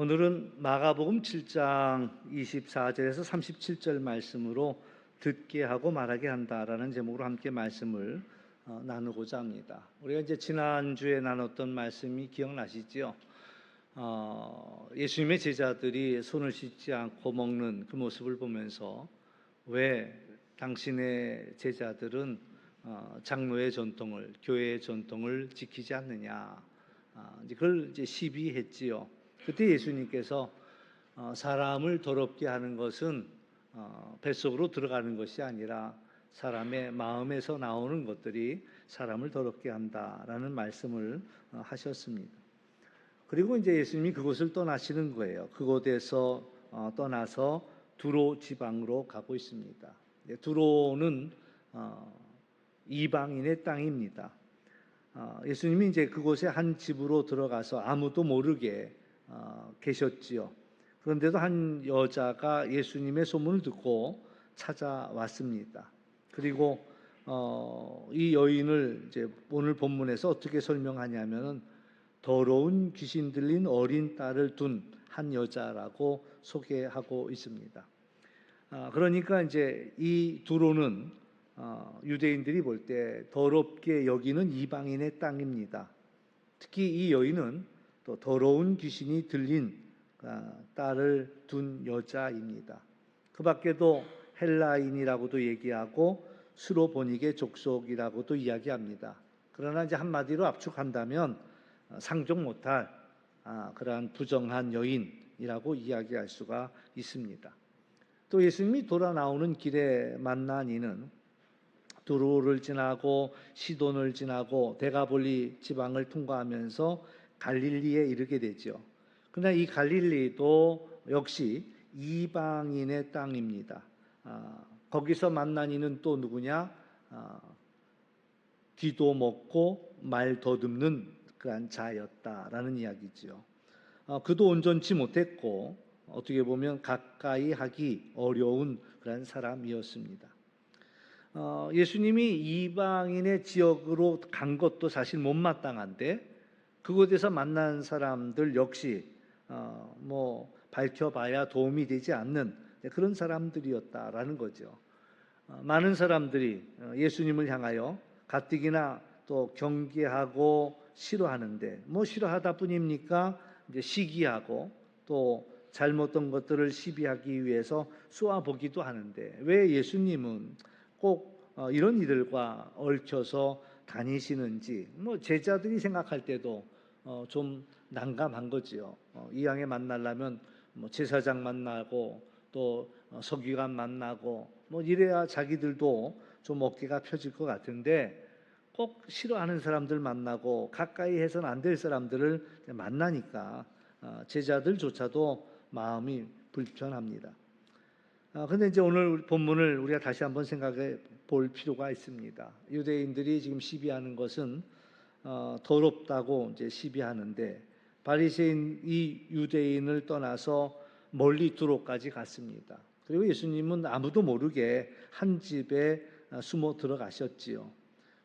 오늘은 마가복음 7장 24절에서 37절 말씀으로 듣게 하고 말하게 한다라는 제목으로 함께 말씀을 나누고자 합니다. 우리가 이제 지난주에 나눴던 말씀이 기억나시죠? 예수님의 제자들이 손을 씻지 않고 먹는 그 모습을 보면서 왜 당신의 제자들은 장로의 전통을, 교회의 전통을 지키지 않느냐, 그걸 이제 시비했지요. 그때 예수님께서 사람을 더럽게 하는 것은 뱃속으로 들어가는 것이 아니라 사람의 마음에서 나오는 것들이 사람을 더럽게 한다라는 말씀을 하셨습니다. 그리고 이제 예수님이 그곳을 떠나시는 거예요. 그곳에서 떠나서 두로 지방으로 가고 있습니다. 두로는 이방인의 땅입니다. 예수님이 이제 그곳에 한 집으로 들어가서 아무도 모르게 계셨지요. 그런데도 한 여자가 예수님의 소문을 듣고 찾아왔습니다. 그리고 이 여인을 이제 오늘 본문에서 어떻게 설명하냐면은 더러운 귀신 들린 어린 딸을 둔 한 여자라고 소개하고 있습니다. 그러니까 이제 이 두로는 유대인들이 볼 때 더럽게 여기는 이방인의 땅입니다. 특히 이 여인은 또 더러운 귀신이 들린 딸을 둔 여자입니다. 그 밖에도 헬라인이라고도 얘기하고 수로보닉의 족속이라고도 이야기합니다. 그러나 이제 한마디로 압축한다면 상종 못할 그러한 부정한 여인이라고 이야기할 수가 있습니다. 또 예수님이 돌아 나오는 길에 만난 이는 두로를 지나고 시돈을 지나고 데가볼리 지방을 통과하면서 갈릴리에 이르게 되죠. 그러나 이 갈릴리도 역시 이방인의 땅입니다. 거기서 만난 이는 또 누구냐? 귀도 먹고 말 더듬는 그런 자였다라는 이야기죠. 그도 온전치 못했고 어떻게 보면 가까이 하기 어려운 그런 사람이었습니다. 예수님이 이방인의 지역으로 간 것도 사실 못마땅한데 그곳에서 만난 사람들 역시 밝혀봐야 도움이 되지 않는 그런 사람들이었다라는 거죠. 많은 사람들이 예수님을 향하여 가뜩이나 또 경계하고 싫어하는데 싫어하다 뿐입니까? 이제 시기하고 또 잘못된 것들을 시비하기 위해서 쏘아보기도 하는데 왜 예수님은 꼭 이런 이들과 얽혀서 다니시는지 제자들이 생각할 때도 좀 난감한 거지요. 이왕에 만나려면 제사장 만나고 또 서기관 만나고 이래야 자기들도 좀 어깨가 펴질 것 같은데 꼭 싫어하는 사람들 만나고 가까이 해서는 안 될 사람들을 만나니까 제자들조차도 마음이 불편합니다. 그런데 이제 오늘 본문을 우리가 다시 한번 생각해 볼 필요가 있습니다. 유대인들이 지금 시비하는 것은 더럽다고 이제 시비하는데 바리새인 이 유대인을 떠나서 멀리 두로까지 갔습니다. 그리고 예수님은 아무도 모르게 한 집에 숨어 들어가셨지요.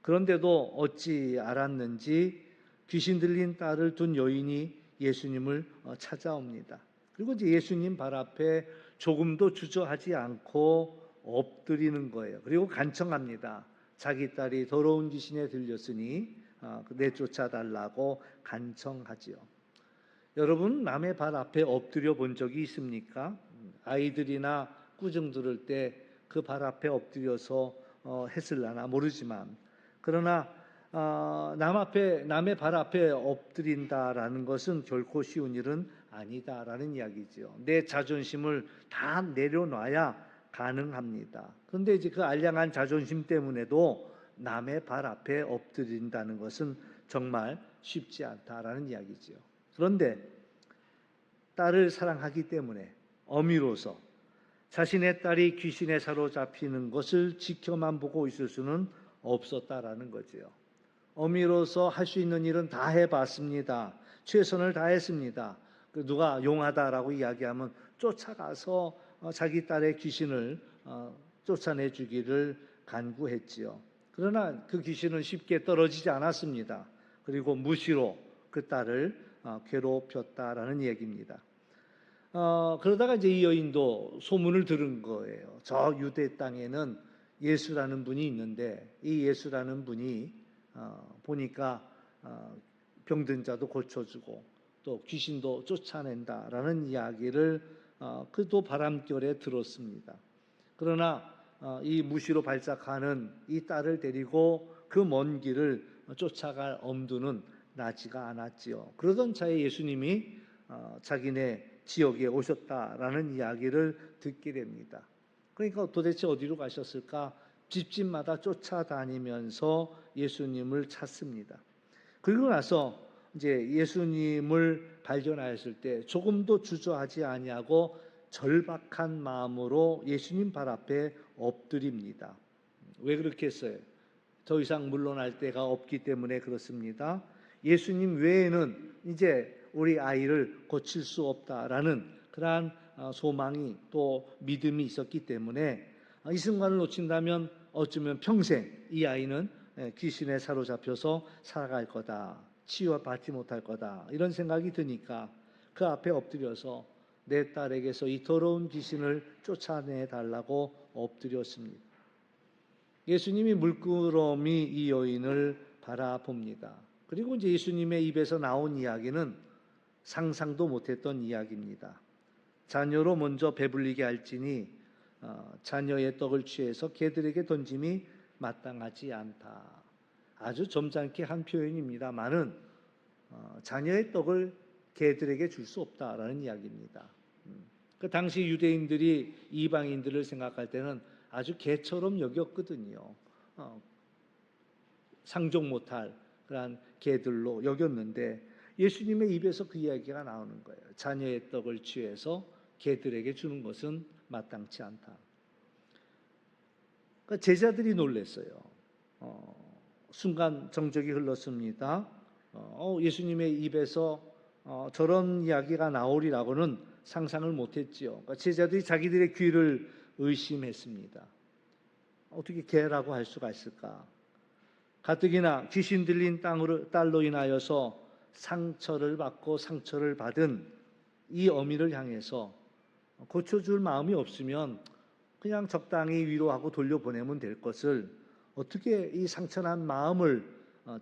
그런데도 어찌 알았는지 귀신 들린 딸을 둔 여인이 예수님을 찾아옵니다. 그리고 이제 예수님 발 앞에 조금도 주저하지 않고 엎드리는 거예요. 그리고 간청합니다. 자기 딸이 더러운 귀신에 들렸으니 내쫓아 달라고 간청하지요. 여러분 남의 발 앞에 엎드려 본 적이 있습니까? 아이들이나 꾸중 들을 때 그 발 앞에 엎드려서 했을라나 모르지만 그러나 남의 발 앞에 엎드린다라는 것은 결코 쉬운 일은 아니다라는 이야기죠. 내 자존심을 다 내려놔야 가능합니다. 그런데 이제 그 알량한 자존심 때문에도 남의 발 앞에 엎드린다는 것은 정말 쉽지 않다라는 이야기죠. 그런데 딸을 사랑하기 때문에 어미로서 자신의 딸이 귀신에 사로잡히는 것을 지켜만 보고 있을 수는 없었다라는 거지요. 어미로서 할 수 있는 일은 다 해봤습니다. 최선을 다했습니다. 누가 용하다라고 이야기하면 쫓아가서 자기 딸의 귀신을 쫓아내주기를 간구했지요. 그러나 그 귀신은 쉽게 떨어지지 않았습니다. 그리고 무시로 그 딸을 괴롭혔다라는 얘기입니다. 그러다가 이제 이 여인도 소문을 들은 거예요. 저 유대 땅에는 예수라는 분이 있는데 이 예수라는 분이 보니까 병든 자도 고쳐주고 또 귀신도 쫓아낸다라는 이야기를 그도 바람결에 들었습니다. 그러나 이 무시로 발작하는 이 딸을 데리고 그 먼 길을 쫓아갈 엄두는 나지가 않았지요. 그러던 차에 예수님이 자기네 지역에 오셨다라는 이야기를 듣게 됩니다. 그러니까 도대체 어디로 가셨을까? 집집마다 쫓아다니면서 예수님을 찾습니다. 그리고 나서 이제 예수님을 발견하였을 때 조금도 주저하지 아니하고 절박한 마음으로 예수님 발 앞에 엎드립니다. 왜 그렇게 했어요? 더 이상 물러날 데가 없기 때문에 그렇습니다. 예수님 외에는 이제 우리 아이를 고칠 수 없다라는 그러한 소망이 또 믿음이 있었기 때문에 이 순간을 놓친다면 어쩌면 평생 이 아이는 귀신에 사로잡혀서 살아갈 거다, 치유받지 못할 거다, 이런 생각이 드니까 그 앞에 엎드려서 내 딸에게서 이 더러운 귀신을 쫓아내 달라고 엎드렸습니다. 예수님이 물끄러미 이 여인을 바라봅니다. 그리고 이제 예수님의 입에서 나온 이야기는 상상도 못했던 이야기입니다. 자녀로 먼저 배불리게 할지니 자녀의 떡을 취해서 개들에게 던짐이 마땅하지 않다. 아주 점잖게 한 표현입니다만은 자녀의 떡을 개들에게 줄 수 없다라는 이야기입니다. 그 당시 유대인들이 이방인들을 생각할 때는 아주 개처럼 여겼거든요. 상종 못할 그런 개들로 여겼는데 예수님의 입에서 그 이야기가 나오는 거예요. 자녀의 떡을 취해서 개들에게 주는 것은 마땅치 않다. 그러니까 제자들이 놀랐어요. 순간 정적이 흘렀습니다. 예수님의 입에서 저런 이야기가 나오리라고는 상상을 못했지요. 그러니까 제자들이 자기들의 귀를 의심했습니다. 어떻게 개라고 할 수가 있을까? 가뜩이나 귀신 들린 딸로 인하여서 상처를 받고 상처를 받은 이 어미를 향해서 고쳐줄 마음이 없으면 그냥 적당히 위로하고 돌려보내면 될 것을 어떻게 이 상처난 마음을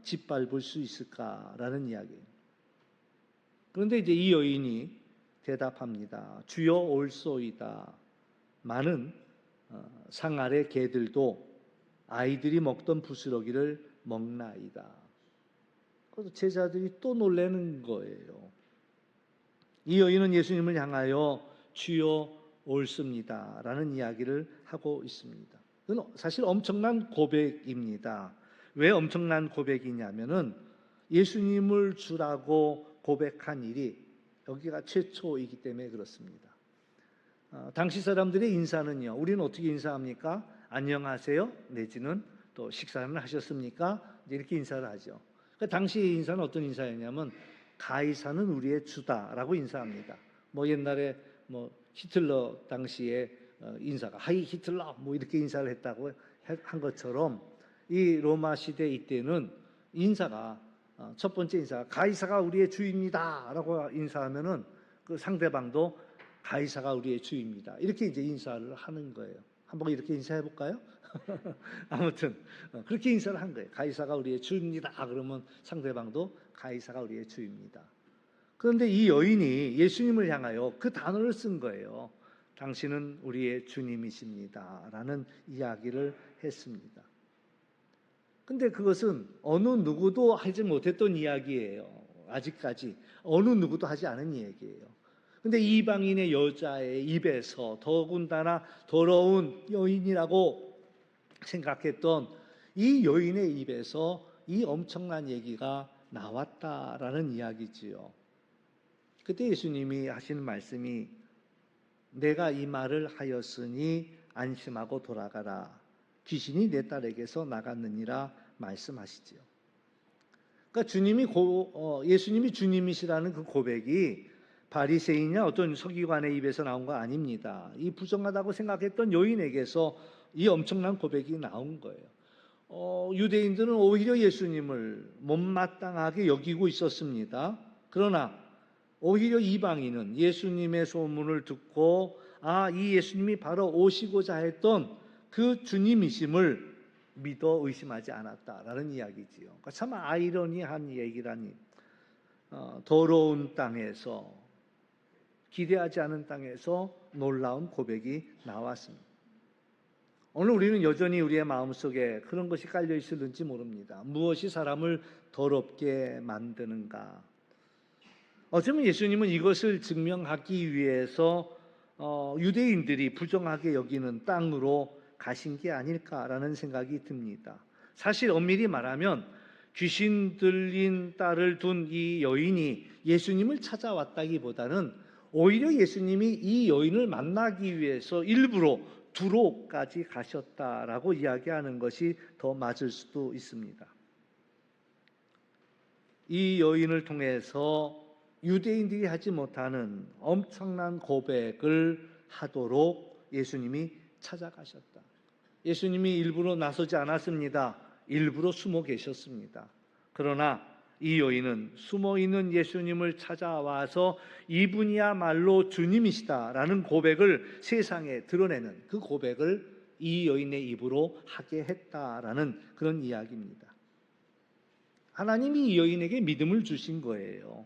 짓밟을 수 있을까라는 이야기예요. 그런데 이제 이 여인이 대답합니다. 주여 올소이다. 많은 상 아래 개들도 아이들이 먹던 부스러기를 먹나이다. 그래서 제자들이 또 놀라는 거예요. 이 여인은 예수님을 향하여 주여 옳습니다 라는 이야기를 하고 있습니다. 그건 사실 엄청난 고백입니다. 왜 엄청난 고백이냐면은 예수님을 주라고 고백한 일이 여기가 최초이기 때문에 그렇습니다. 당시 사람들의 인사는요, 우리는 어떻게 인사합니까? 안녕하세요 내지는 또 식사는 하셨습니까? 이렇게 인사를 하죠. 당시 인사는 어떤 인사였냐면 가이사는 우리의 주다라고 인사합니다. 옛날에 히틀러 당시에 인사가 하이 히틀러 이렇게 인사를 했다고 한 것처럼 이 로마 시대 이때는 인사가 첫 번째 인사가 가이사가 우리의 주입니다라고 인사하면은 그 상대방도 가이사가 우리의 주입니다. 이렇게 이제 인사를 하는 거예요. 한번 이렇게 인사해 볼까요? 아무튼 그렇게 인사를 한 거예요. 가이사가 우리의 주입니다. 그러면 상대방도 가이사가 우리의 주입니다. 그런데 이 여인이 예수님을 향하여 그 단어를 쓴 거예요. 당신은 우리의 주님이십니다 라는 이야기를 했습니다. 근데 그것은 어느 누구도 하지 못했던 이야기예요. 아직까지 어느 누구도 하지 않은 이야기예요. 근데 이방인의 여자의 입에서 더군다나 더러운 여인이라고 생각했던 이 여인의 입에서 이 엄청난 얘기가 나왔다라는 이야기지요. 그때 예수님이 하시는 말씀이 내가 이 말을 하였으니 안심하고 돌아가라. 귀신이 내 딸에게서 나갔느니라 말씀하시지요. 그러니까 예수님이 주님이시라는 그 고백이 바리새인이나 어떤 서기관의 입에서 나온 거 아닙니다. 이 부정하다고 생각했던 여인에게서 이 엄청난 고백이 나온 거예요. 유대인들은 오히려 예수님을 못마땅하게 여기고 있었습니다. 그러나 오히려 이방인은 예수님의 소문을 듣고 이 예수님이 바로 오시고자 했던 그 주님이심을 믿어 의심하지 않았다라는 이야기지요. 그러니까 참 아이러니한 얘기라니. 더러운 땅에서, 기대하지 않은 땅에서 놀라운 고백이 나왔습니다. 오늘 우리는 여전히 우리의 마음속에 그런 것이 깔려 있을는지 모릅니다. 무엇이 사람을 더럽게 만드는가? 어쩌면 예수님은 이것을 증명하기 위해서 유대인들이 부정하게 여기는 땅으로 가신 게 아닐까라는 생각이 듭니다. 사실 엄밀히 말하면 귀신 들린 딸을 둔 이 여인이 예수님을 찾아왔다기보다는 오히려 예수님이 이 여인을 만나기 위해서 일부러 두로까지 가셨다라고 이야기하는 것이 더 맞을 수도 있습니다. 이 여인을 통해서 유대인들이 하지 못하는 엄청난 고백을 하도록 예수님이 찾아가셨다. 예수님이 일부러 나서지 않았습니다. 일부러 숨어 계셨습니다. 그러나 이 여인은 숨어있는 예수님을 찾아와서 이분이야말로 주님이시다라는 고백을 세상에 드러내는 그 고백을 이 여인의 입으로 하게 했다라는 그런 이야기입니다. 하나님이 이 여인에게 믿음을 주신 거예요.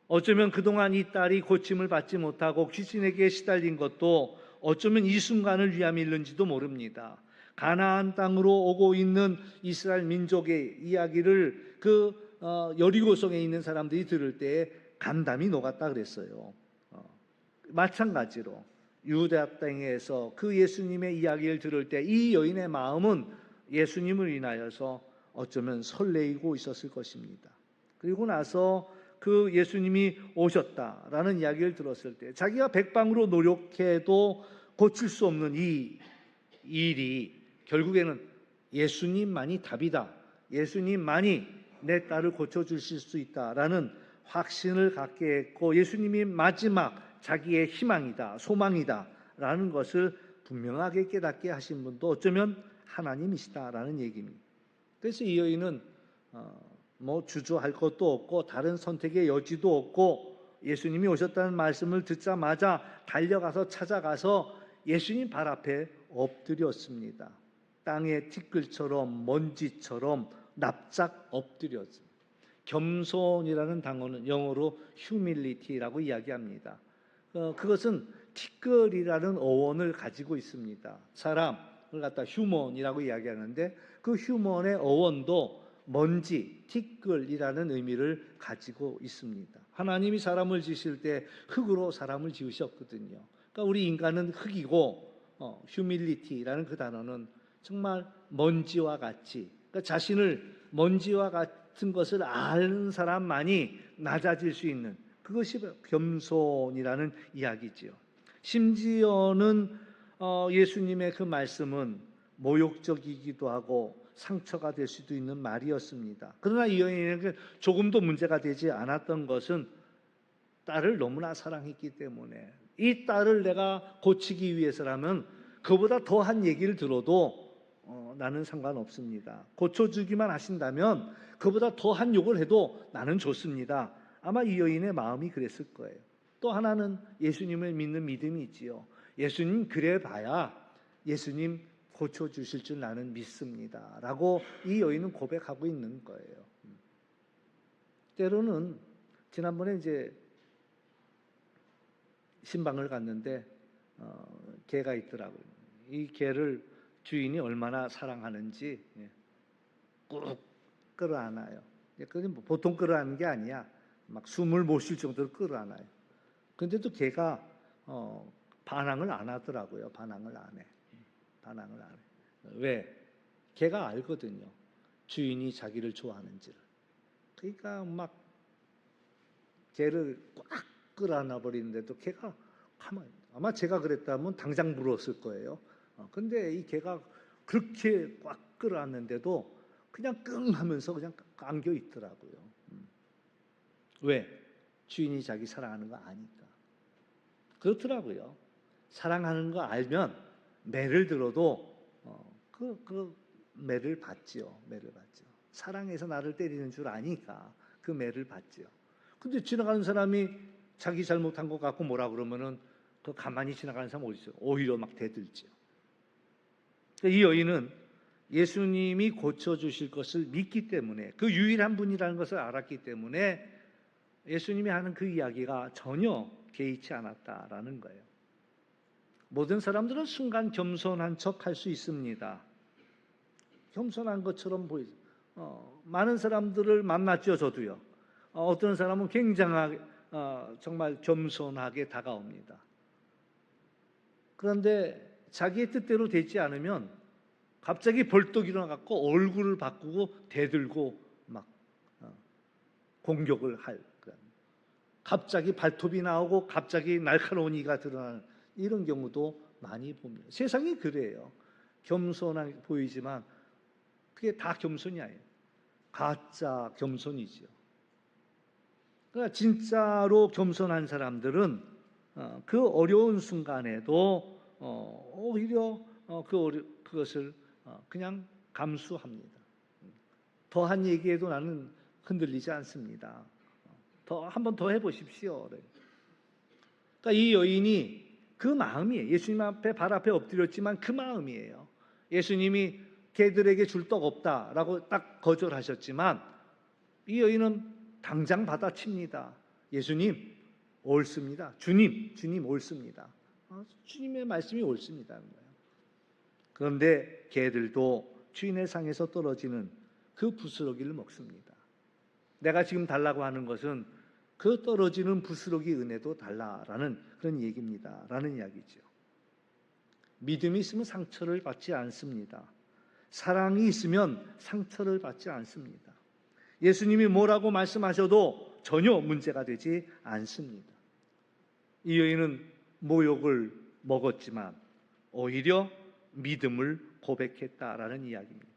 어쩌면 그동안 이 딸이 고침을 받지 못하고 귀신에게 시달린 것도 어쩌면 이 순간을 위함일는지도 모릅니다. 가나안 땅으로 오고 있는 이스라엘 민족의 이야기를 여리고성에 있는 사람들이 들을 때 간담이 녹았다 그랬어요. 마찬가지로 유다 땅에서 그 예수님의 이야기를 들을 때 이 여인의 마음은 예수님을 인하여서 어쩌면 설레이고 있었을 것입니다. 그리고 나서 그 예수님이 오셨다라는 이야기를 들었을 때 자기가 백방으로 노력해도 고칠 수 없는 이 일이 결국에는 예수님만이 답이다. 예수님만이 내 딸을 고쳐주실 수 있다라는 확신을 갖게 했고 예수님이 마지막 자기의 희망이다, 소망이다 라는 것을 분명하게 깨닫게 하신 분도 어쩌면 하나님이시다라는 얘기입니다. 그래서 이 여인은 주저할 것도 없고 다른 선택의 여지도 없고 예수님이 오셨다는 말씀을 듣자마자 달려가서 찾아가서 예수님 발 앞에 엎드렸습니다. 땅의 티끌처럼 먼지처럼 납작 엎드렸습니다. 겸손이라는 단어는 영어로 humility라고 이야기합니다. 그것은 티끌이라는 어원을 가지고 있습니다. 사람을 갖다 휴먼이라고 이야기하는데 그 휴먼의 어원도 먼지, 티끌이라는 의미를 가지고 있습니다. 하나님이 사람을 지으실 때 흙으로 사람을 지으셨거든요. 그러니까 우리 인간은 흙이고 humility라는 그 단어는 정말 먼지와 같이, 그러니까 자신을 먼지와 같은 것을 아는 사람만이 낮아질 수 있는 그것이 겸손이라는 이야기지요. 심지어는 예수님의 그 말씀은 모욕적이기도 하고 상처가 될 수도 있는 말이었습니다. 그러나 이 여인에게 조금도 문제가 되지 않았던 것은 딸을 너무나 사랑했기 때문에 이 딸을 내가 고치기 위해서라면 그보다 더한 얘기를 들어도 나는 상관없습니다. 고쳐주기만 하신다면 그보다 더한 욕을 해도 나는 좋습니다. 아마 이 여인의 마음이 그랬을 거예요. 또 하나는 예수님을 믿는 믿음이 있지요. 예수님 그래 봐야 예수님 고쳐주실 줄 나는 믿습니다 라고 이 여인은 고백하고 있는 거예요. 때로는 지난번에 이제 신방을 갔는데 개가 있더라고요. 이 개를 주인이 얼마나 사랑하는지 꾹 끌어안아요. 그건 보통 끌어안는 게 아니야. 막 숨을 못 쉴 정도로 끌어안아요. 근데도 개가 반항을 안 하더라고요. 반항을 안 해. 반항을 안 해. 왜? 개가 알거든요. 주인이 자기를 좋아하는지를. 그러니까 막 개를 꽉 끌어안아 버리는데도 개가 가만히, 아마 제가 그랬다면 당장 물었을 거예요. 근데 이 개가 그렇게 꽉 끌어안는데도 그냥 끙 하면서 그냥 안겨 있더라고요. 왜? 주인이 자기 사랑하는 거 아니까. 그렇더라고요. 사랑하는 거 알면 매를 들어도 그 매를 받지요. 매를 받죠. 사랑해서 나를 때리는 줄 아니까 그 매를 받지요. 근데 지나가는 사람이 자기 잘못한 것 같고 뭐라 그러면은 그 가만히 지나가는 사람 어디 있어요? 오히려 막 대들지요. 이 여인은 예수님이 고쳐주실 것을 믿기 때문에, 그 유일한 분이라는 것을 알았기 때문에 예수님이 하는 그 이야기가 전혀 개의치 않았다라는 거예요. 모든 사람들은 순간 겸손한 척 할 수 있습니다. 겸손한 것처럼 보이죠. 많은 사람들을 만났죠, 저도요. 어떤 사람은 굉장하게 정말 겸손하게 다가옵니다. 그런데 자기의 뜻대로 되지 않으면 갑자기 벌떡 일어나갖고 얼굴을 바꾸고 대들고 막 공격을 할, 갑자기 발톱이 나오고 갑자기 날카로운 이가 드러나는 이런 경우도 많이 봅니다. 세상이 그래요. 겸손하게 보이지만 그게 다 겸손이 아니에요. 가짜 겸손이지요. 그러니까 진짜로 겸손한 사람들은 그 어려운 순간에도 오히려 그것을 그냥 감수합니다. 더한 얘기에도 나는 흔들리지 않습니다. 한 번 더 해보십시오. 그러니까 이 여인이 그 마음이에요. 예수님 앞에 발 앞에 엎드렸지만 그 마음이에요. 예수님이 걔들에게 줄 떡 없다라고 딱 거절하셨지만 이 여인은 당장 받아칩니다. 예수님 옳습니다. 주님 옳습니다. 주님의 말씀이 옳습니다. 그런데 걔들도 주인의 상에서 떨어지는 그 부스러기를 먹습니다. 내가 지금 달라고 하는 것은 그 떨어지는 부스러기 은혜도 달라라는 그런 얘기입니다. 라는 이야기죠. 믿음이 있으면 상처를 받지 않습니다. 사랑이 있으면 상처를 받지 않습니다. 예수님이 뭐라고 말씀하셔도 전혀 문제가 되지 않습니다. 이 여인은 모욕을 먹었지만 오히려 믿음을 고백했다라는 이야기입니다.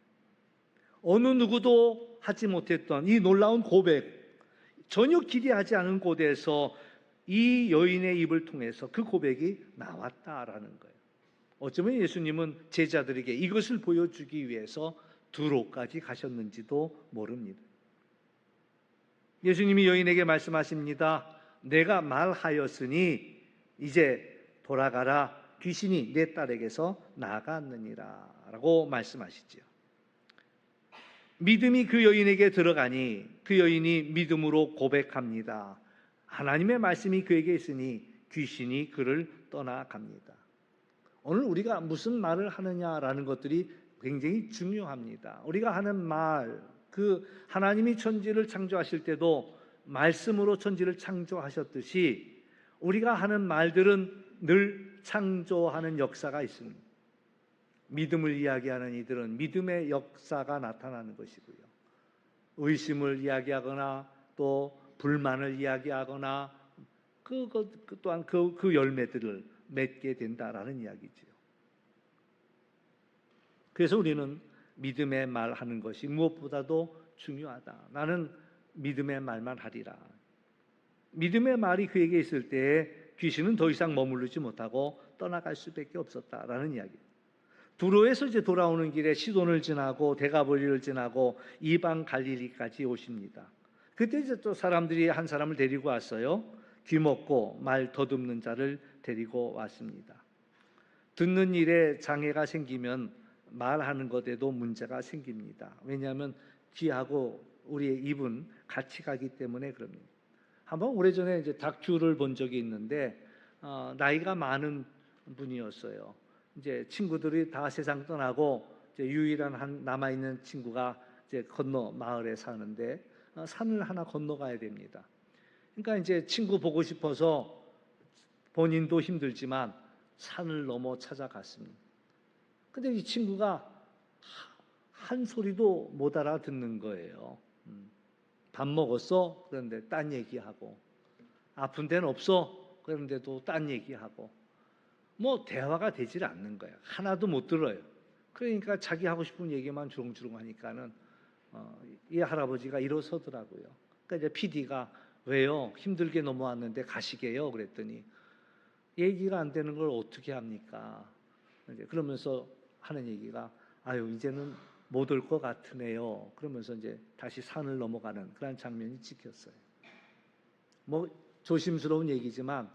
어느 누구도 하지 못했던 이 놀라운 고백, 전혀 기대하지 않은 곳에서 이 여인의 입을 통해서 그 고백이 나왔다라는 거예요. 어쩌면 예수님은 제자들에게 이것을 보여주기 위해서 두로까지 가셨는지도 모릅니다. 예수님이 여인에게 말씀하십니다. 내가 말하였으니 이제 돌아가라. 귀신이 내 딸에게서 나갔느니라 라고 말씀하시지요. 믿음이 그 여인에게 들어가니 그 여인이 믿음으로 고백합니다. 하나님의 말씀이 그에게 있으니 귀신이 그를 떠나갑니다. 오늘 우리가 무슨 말을 하느냐라는 것들이 굉장히 중요합니다. 우리가 하는 말, 그 하나님이 천지를 창조하실 때도 말씀으로 천지를 창조하셨듯이 우리가 하는 말들은 늘 창조하는 역사가 있습니다. 믿음을 이야기하는 이들은 믿음의 역사가 나타나는 것이고요. 의심을 이야기하거나 또 불만을 이야기하거나 또한 그 열매들을 맺게 된다라는 이야기죠. 그래서 우리는 믿음의 말 하는 것이 무엇보다도 중요하다. 나는 믿음의 말만 하리라. 믿음의 말이 그에게 있을 때에 귀신은 더 이상 머무르지 못하고 떠나갈 수밖에 없었다라는 이야기. 두로에서 이제 돌아오는 길에 시돈을 지나고 데가볼리를 지나고 이방 갈릴리까지 오십니다. 그때 이제 또 사람들이 한 사람을 데리고 왔어요. 귀 먹고 말 더듬는 자를 데리고 왔습니다. 듣는 일에 장애가 생기면 말하는 것에도 문제가 생깁니다. 왜냐하면 귀하고 우리의 입은 같이 가기 때문에 그럽니다. 한번 오래전에 이제 다큐를 본 적이 있는데 나이가 많은 분이었어요. 이제 친구들이 다 세상 떠나고 이제 유일한 한 남아 있는 친구가 이제 건너 마을에 사는데 산을 하나 건너가야 됩니다. 그러니까 이제 친구 보고 싶어서 본인도 힘들지만 산을 넘어 찾아갔습니다. 근데 이 친구가 한 소리도 못 알아듣는 거예요. 밥 먹었어? 그런데 딴 얘기하고, 아픈 데는 없어? 그런데도 딴 얘기하고, 뭐 대화가 되질 않는 거예요. 하나도 못 들어요. 그러니까 자기 하고 싶은 얘기만 주렁주렁 하니까는 이 할아버지가 일어서더라고요. 그러니까 이제 PD가 왜요? 힘들게 넘어왔는데 가시게요? 그랬더니 얘기가 안 되는 걸 어떻게 합니까? 이제 그러면서 하는 얘기가 아유 이제는 못 올 것 같으네요. 그러면서 이제 다시 산을 넘어가는 그런 장면이 찍혔어요. 뭐 조심스러운 얘기지만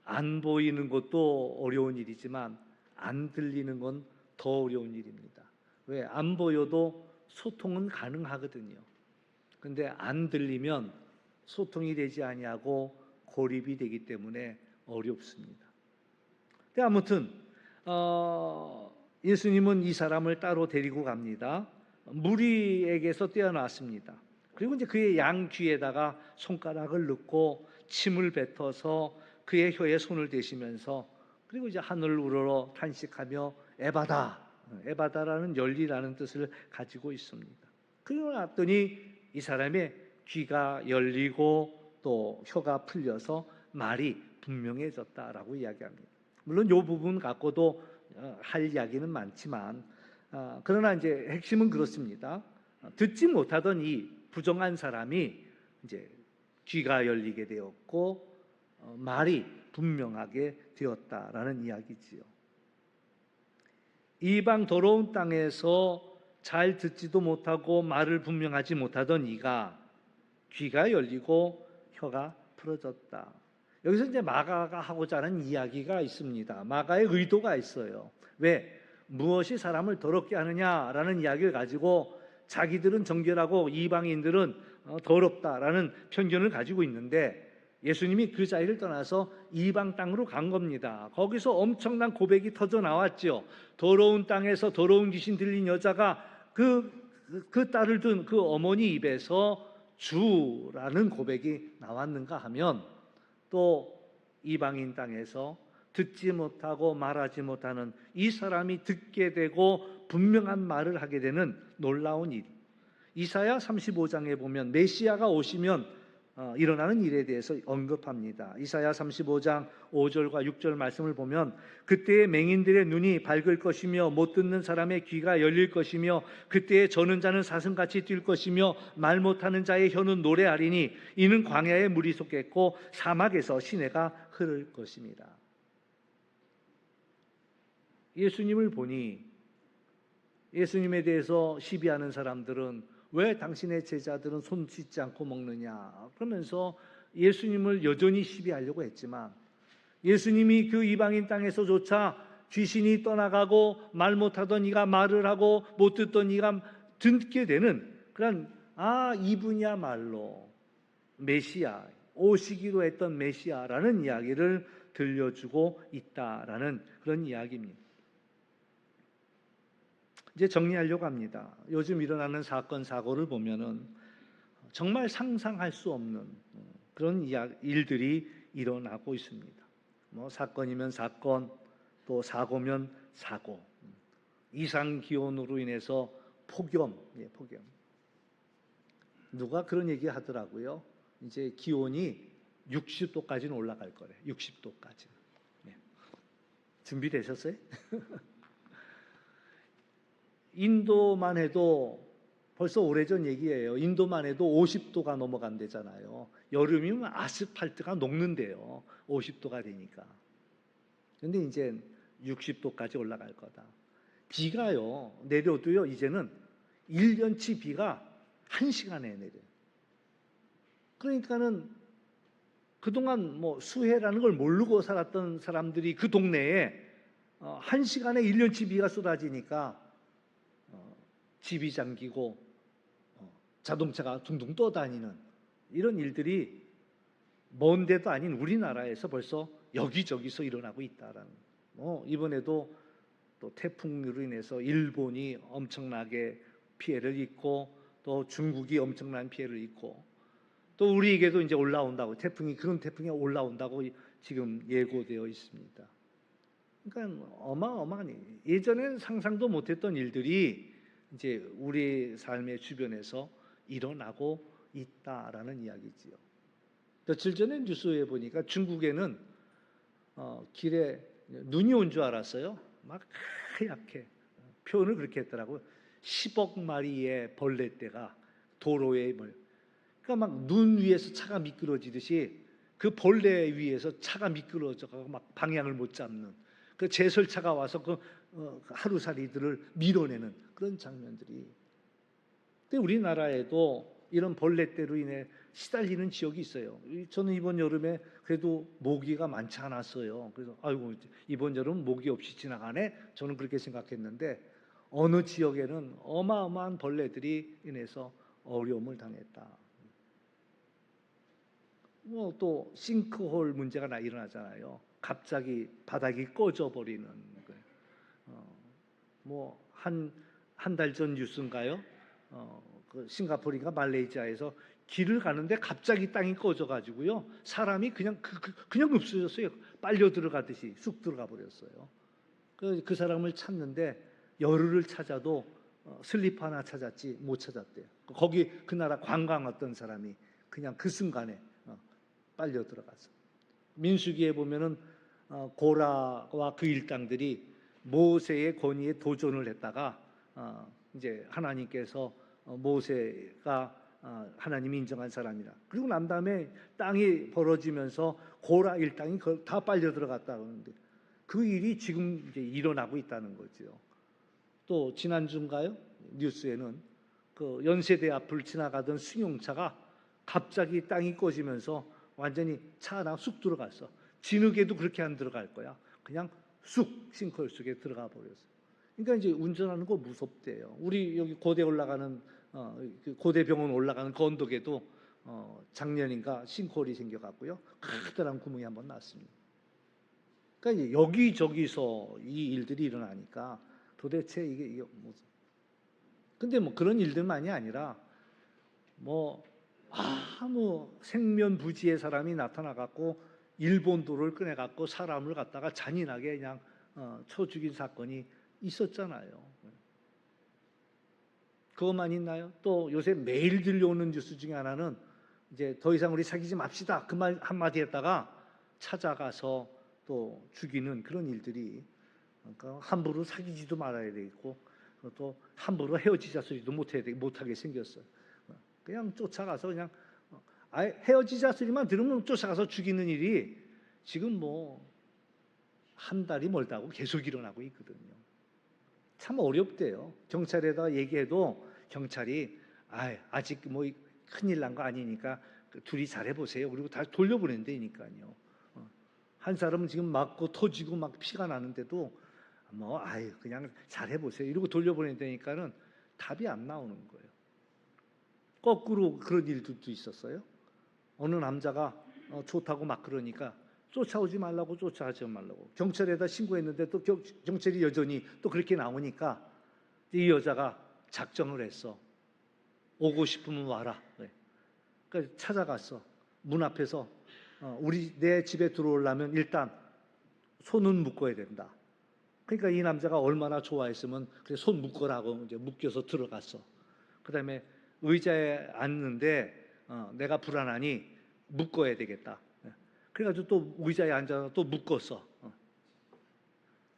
안 보이는 것도 어려운 일이지만 안 들리는 건 더 어려운 일입니다. 왜? 안 보여도 소통은 가능하거든요. 근데 안 들리면 소통이 되지 아니하고 고립이 되기 때문에 어렵습니다. 근데 아무튼 예수님은 이 사람을 따로 데리고 갑니다. 무리에게서 떼어놨습니다. 그리고 이제 그의 양 귀에다가 손가락을 넣고 침을 뱉어서 그의 혀에 손을 대시면서 그리고 이제 하늘을 우러러 탄식하며 에바다, 에바다라는 열리라는 뜻을 가지고 있습니다. 그러고 났더니 이 사람의 귀가 열리고 또 혀가 풀려서 말이 분명해졌다라고 이야기합니다. 물론 이 부분 갖고도 할 이야기는 많지만 그러나 이제 핵심은 그렇습니다. 듣지 못하던 이 부정한 사람이 이제 귀가 열리게 되었고 말이 분명하게 되었다라는 이야기지요. 이방 더러운 땅에서 잘 듣지도 못하고 말을 분명하지 못하던 이가 귀가 열리고 혀가 풀어졌다. 여기서 이제 마가가 하고자 하는 이야기가 있습니다. 마가의 의도가 있어요. 왜? 무엇이 사람을 더럽게 하느냐라는 이야기를 가지고 자기들은 정결하고 이방인들은 더럽다라는 편견을 가지고 있는데 예수님이 그 자리를 떠나서 이방 땅으로 간 겁니다. 거기서 엄청난 고백이 터져 나왔죠. 더러운 땅에서 더러운 귀신 들린 여자가 그 딸을 둔 그 어머니 입에서 주라는 고백이 나왔는가 하면 또 이방인 땅에서 듣지 못하고 말하지 못하는 이 사람이 듣게 되고 분명한 말을 하게 되는 놀라운 일. 이사야 35장에 보면 메시아가 오시면 일어나는 일에 대해서 언급합니다. 이사야 35장 5절과 6절 말씀을 보면 그때의 맹인들의 눈이 밝을 것이며 못 듣는 사람의 귀가 열릴 것이며 그때에 저는 자는 사슴같이 뛸 것이며 말 못하는 자의 혀는 노래하리니 이는 광야에 물이 솟겠고 사막에서 시내가 흐를 것입니다. 예수님을 보니 예수님에 대해서 시비하는 사람들은 왜 당신의 제자들은 손 씻지 않고 먹느냐 그러면서 예수님을 여전히 시비하려고 했지만 예수님이 그 이방인 땅에서조차 귀신이 떠나가고 말 못하던 이가 말을 하고 못 듣던 이가 듣게 되는 그런 이분이야말로 메시아 오시기로 했던 메시아라는 이야기를 들려주고 있다라는 그런 이야기입니다. 이제 정리하려고 합니다. 요즘 일어나는 사건 사고를 보면은 정말 상상할 수 없는 그런 일들이 일어나고 있습니다. 뭐 사건이면 사건, 또 사고면 사고, 이상 기온으로 인해서 폭염. 누가 그런 얘기 하더라고요. 이제 기온이 60도까지는 올라갈 거래. 60도까지. 준비되셨어요? 인도만 해도 벌써 오래전 얘기예요. 인도만 해도 50도가 넘어간대잖아요. 여름이면 아스팔트가 녹는데요. 50도가 되니까. 근데 이제 60도까지 올라갈 거다. 비가요, 내려도요, 이제는 1년치 비가 1시간에 내려요. 그러니까는 그동안 뭐 수해라는 걸 모르고 살았던 사람들이 그 동네에 1시간에 1년치 비가 쏟아지니까 집이 잠기고 자동차가 둥둥 떠다니는 이런 일들이 먼 데도 아닌 우리나라에서 벌써 여기저기서 일어나고 있다라는. 이번에도 또 태풍으로 인해서 일본이 엄청나게 피해를 입고 또 중국이 엄청난 피해를 입고 또 우리에게도 이제 올라온다고 그런 태풍이 올라온다고 지금 예고되어 있습니다. 그러니까 어마어마하니 예전에는 상상도 못했던 일들이 이제 우리 삶의 주변에서 일어나고 있다라는 이야기지요. 며칠 전에 뉴스에 보니까 중국에는 길에 눈이 온 줄 알았어요. 막 하얗게 표현을 그렇게 했더라고요. 10억 마리의 벌레떼가 도로에 그러니까 막 눈 위에서 차가 미끄러지듯이 그 벌레 위에서 차가 미끄러져가고 막 방향을 못 잡는 그 제설차가 와서 그 하루살이들을 밀어내는 그런 장면들이. 근데 우리나라에도 이런 벌레떼로 인해 시달리는 지역이 있어요. 저는 이번 여름에 그래도 모기가 많지 않았어요. 그래서 아이고 이번 여름 모기 없이 지나가네. 저는 그렇게 생각했는데 어느 지역에는 어마어마한 벌레들이 인해서 어려움을 당했다. 뭐 또 싱크홀 문제가 일어나잖아요. 갑자기 바닥이 꺼져 버리는 거예요. 뭐 한 달 전 뉴스인가요? 그 싱가포르인가 말레이시아에서 길을 가는데 갑자기 땅이 꺼져가지고요, 사람이 그냥 없어졌어요. 빨려 들어가듯이 쑥 들어가 버렸어요. 그 사람을 찾는데 열흘을 찾아도 슬리퍼 하나 찾았지 못 찾았대요. 거기 그 나라 관광 왔던 사람이 그냥 그 순간에 빨려 들어가서. 민수기에 보면은 고라와 그 일당들이 모세의 권위에 도전을 했다가 이제 하나님께서 모세가 하나님이 인정한 사람이라. 그리고 난 다음에 땅이 벌어지면서 고라 일당이 다 빨려 들어갔다 그러는데 그 일이 지금 이제 일어나고 있다는 거죠. 또 지난주인가요? 뉴스에는 그 연세대 앞을 지나가던 승용차가 갑자기 땅이 꺼지면서 완전히 차 하나 쑥 들어갔어. 진흙에도 그렇게 안 들어갈 거야. 그냥 쑥 싱크홀 속에 들어가 버렸어. 그러니까 이제 운전하는 거 무섭대요. 우리 여기 고대 올라가는 그 고대병원 올라가는 그 언덕에도 작년인가 싱크홀이 생겨갖고요, 커다란 구멍이 한번 났습니다. 그러니까 이제 여기저기서 이 일들이 일어나니까 도대체 이게 무슨? 근데 뭐 그런 일들만이 아니라 뭐 아무 생면부지의 사람이 나타나갖고 일본도를 꺼내갖고 사람을 갖다가 잔인하게 그냥 쳐 죽인 사건이 있었잖아요. 그것만 있나요? 또 요새 매일 들려오는 뉴스 중에 하나는 이제 더 이상 우리 사귀지 맙시다 그 말 한마디 했다가 찾아가서 또 죽이는 그런 일들이, 그러니까 함부로 사귀지도 말아야 되겠고 또 함부로 헤어지자 소리도 못하게 생겼어요. 그냥 쫓아가서 그냥 헤어지자 소리만 들으면 쫓아가서 죽이는 일이 지금 뭐 한 달이 멀다고 계속 일어나고 있거든요. 참 어렵대요. 경찰에다 얘기해도 경찰이 아직 뭐 큰일 난 거 아니니까 둘이 잘해보세요. 그리고 다 돌려보낸다니까요. 한 사람은 지금 맞고 터지고 막 피가 나는데도 뭐 그냥 잘해보세요 이러고 돌려보낸다니까는 답이 안 나오는 거예요. 거꾸로 그런 일들도 있었어요. 어느 남자가 좋다고 막 그러니까 쫓아오지 말라고 쫓아하지 말라고 경찰에다 신고했는데 또 경찰이 여전히 또 그렇게 나오니까 이 여자가 작정을 했어. 오고 싶으면 와라. 그러니까 찾아갔어. 문 앞에서 내 집에 들어오려면 일단 손은 묶어야 된다. 그러니까 이 남자가 얼마나 좋아했으면 그래 손 묶으라고 이제 묶여서 들어갔어. 그다음에 의자에 앉는데 내가 불안하니 묶어야 되겠다. 그래가지고 또 의자에 앉아서 또 묶었어.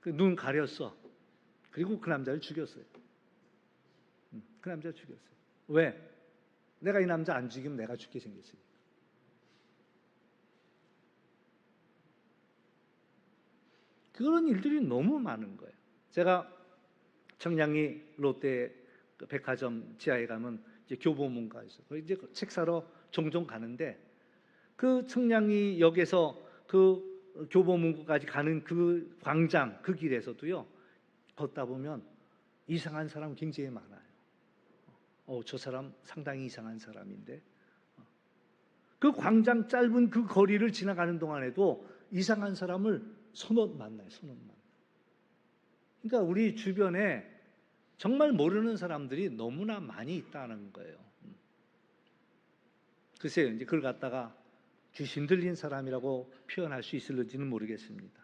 눈 가렸어. 그리고 그 남자를 죽였어요. 그 남자를 죽였어요. 왜? 내가 이 남자 안 죽이면 내가 죽게 생겼어요. 그런 일들이 너무 많은 거예요. 제가 청량리 롯데 백화점 지하에 가면 이제 교보문고가 있어요. 이제 책 사러 종종 가는데 그 청량리 역에서 그 교보문고까지 가는 그 광장 그 길에서도요, 걷다 보면 이상한 사람 굉장히 많아요. 저 사람 상당히 이상한 사람인데, 그 광장 짧은 그 거리를 지나가는 동안에도 이상한 사람을 서너 만나요. 그러니까 우리 주변에 정말 모르는 사람들이 너무나 많이 있다는 거예요. 글쎄요, 이제 그걸 갖다가 귀신 들린 사람이라고 표현할 수 있을지는 모르겠습니다.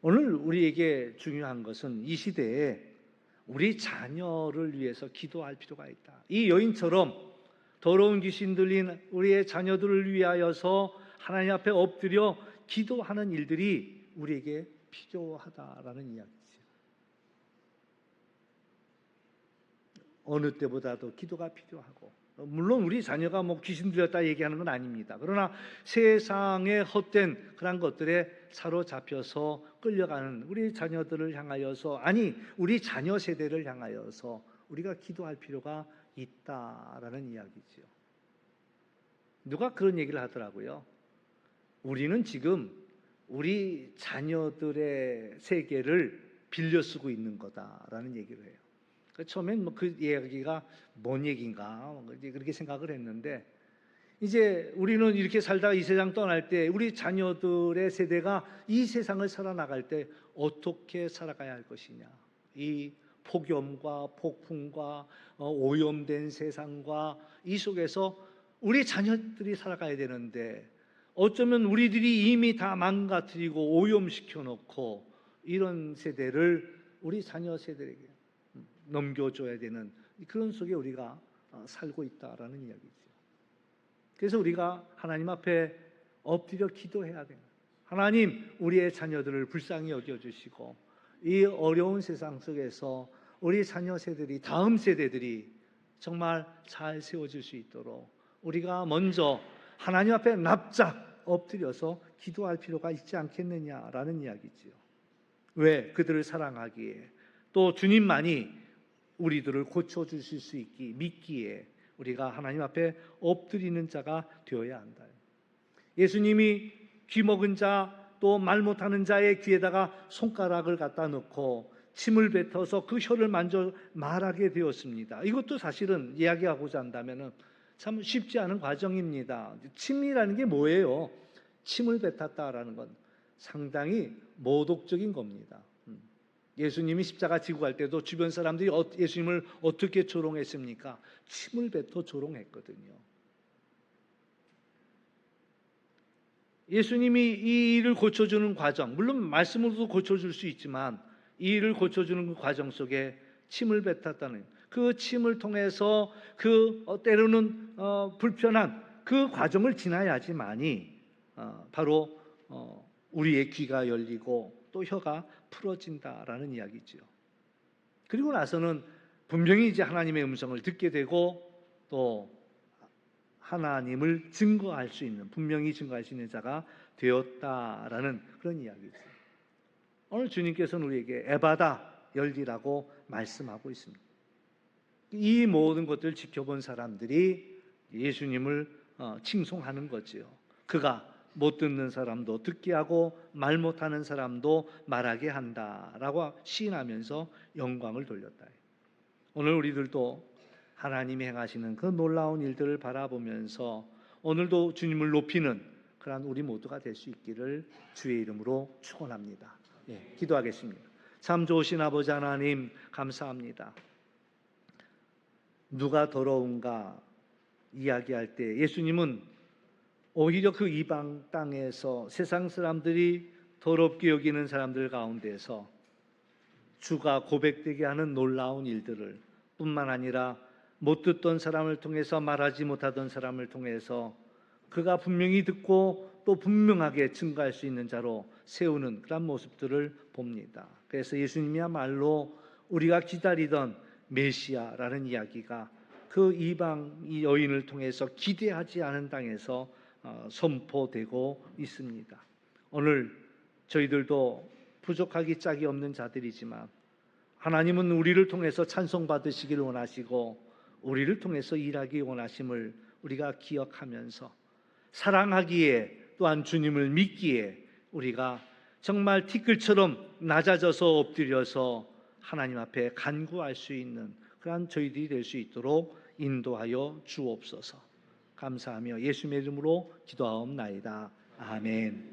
오늘 우리에게 중요한 것은 이 시대에 우리 자녀를 위해서 기도할 필요가 있다. 이 여인처럼 더러운 귀신 들린 우리의 자녀들을 위하여서 하나님 앞에 엎드려 기도하는 일들이 우리에게 필요하다라는 이야기죠. 어느 때보다도 기도가 필요하고, 물론 우리 자녀가 뭐 귀신 들렸다 얘기하는 건 아닙니다. 그러나 세상의 헛된 그런 것들에 사로잡혀서 끌려가는 우리 자녀들을 향하여서, 아니 우리 자녀 세대를 향하여서 우리가 기도할 필요가 있다라는 이야기지요. 누가 그런 얘기를 하더라고요. 우리는 지금 우리 자녀들의 세계를 빌려 쓰고 있는 거다라는 얘기를 해요. 처음엔 그 이야기가 뭔 얘기인가 그렇게 생각을 했는데, 이제 우리는 이렇게 살다가 이 세상 떠날 때 우리 자녀들의 세대가 이 세상을 살아나갈 때 어떻게 살아가야 할 것이냐, 이 폭염과 폭풍과 오염된 세상과 이 속에서 우리 자녀들이 살아가야 되는데, 어쩌면 우리들이 이미 다 망가뜨리고 오염시켜 놓고 이런 세대를 우리 자녀 세대에게 넘겨줘야 되는 그런 속에 우리가 살고 있다라는 이야기죠. 그래서 우리가 하나님 앞에 엎드려 기도해야 돼요. 하나님, 우리의 자녀들을 불쌍히 여겨주시고 이 어려운 세상 속에서 우리 자녀 세대들이, 다음 세대들이 정말 잘 세워질 수 있도록 우리가 먼저 하나님 앞에 납작 엎드려서 기도할 필요가 있지 않겠느냐라는 이야기지요. 왜? 그들을 사랑하기에, 또 주님만이 우리들을 고쳐주실 수 있기 믿기에 우리가 하나님 앞에 엎드리는 자가 되어야 한다. 예수님이 귀 먹은 자, 또 말 못하는 자의 귀에다가 손가락을 갖다 놓고 침을 뱉어서 그 혀를 만져 말하게 되었습니다. 이것도 사실은 이야기하고자 한다면 참 쉽지 않은 과정입니다. 침이라는 게 뭐예요? 침을 뱉었다라는 건 상당히 모독적인 겁니다. 예수님이 십자가 지고 갈 때도 주변 사람들이 예수님을 어떻게 조롱했습니까? 침을 뱉어 조롱했거든요. 예수님이 이 일을 고쳐주는 과정, 물론 말씀으로도 고쳐줄 수 있지만 이 일을 고쳐주는 그 과정 속에 침을 뱉었다는, 그 침을 통해서 그 때로는 불편한 그 과정을 지나야지만이 바로 우리의 귀가 열리고 또 혀가 풀어진다라는 이야기죠. 그리고 나서는 분명히 이제 하나님의 음성을 듣게 되고 또 하나님을 증거할 수 있는, 분명히 증거할 수 있는 자가 되었다라는 그런 이야기죠. 오늘 주님께서는 우리에게 에바다, 열리라고 말씀하고 있습니다. 이 모든 것들을 지켜본 사람들이 예수님을 칭송하는 거지요. 그가 못 듣는 사람도 듣게 하고 말 못하는 사람도 말하게 한다라고 시인하면서 영광을 돌렸다. 오늘 우리들도 하나님이 행하시는 그 놀라운 일들을 바라보면서 오늘도 주님을 높이는 그러한 우리 모두가 될 수 있기를 주의 이름으로 축원합니다. 기도하겠습니다. 참 좋으신 아버지 하나님, 감사합니다. 누가 더러운가 이야기할 때 예수님은 오히려 그 이방 땅에서 세상 사람들이 더럽게 여기는 사람들 가운데서 주가 고백되게 하는 놀라운 일들을, 뿐만 아니라 못 듣던 사람을 통해서, 말하지 못하던 사람을 통해서 그가 분명히 듣고 또 분명하게 증거할 수 있는 자로 세우는 그런 모습들을 봅니다. 그래서 예수님이야말로 우리가 기다리던 메시아라는 이야기가 그 이방 이 여인을 통해서 기대하지 않은 땅에서 선포되고 있습니다. 오늘 저희들도 부족하기 짝이 없는 자들이지만 하나님은 우리를 통해서 찬송받으시기를 원하시고 우리를 통해서 일하기 원하심을 우리가 기억하면서 사랑하기에, 또한 주님을 믿기에 우리가 정말 티끌처럼 낮아져서 엎드려서 하나님 앞에 간구할 수 있는 그러한 저희들이 될 수 있도록 인도하여 주옵소서. 감사하며 예수님의 이름으로 기도하옵나이다. 아멘.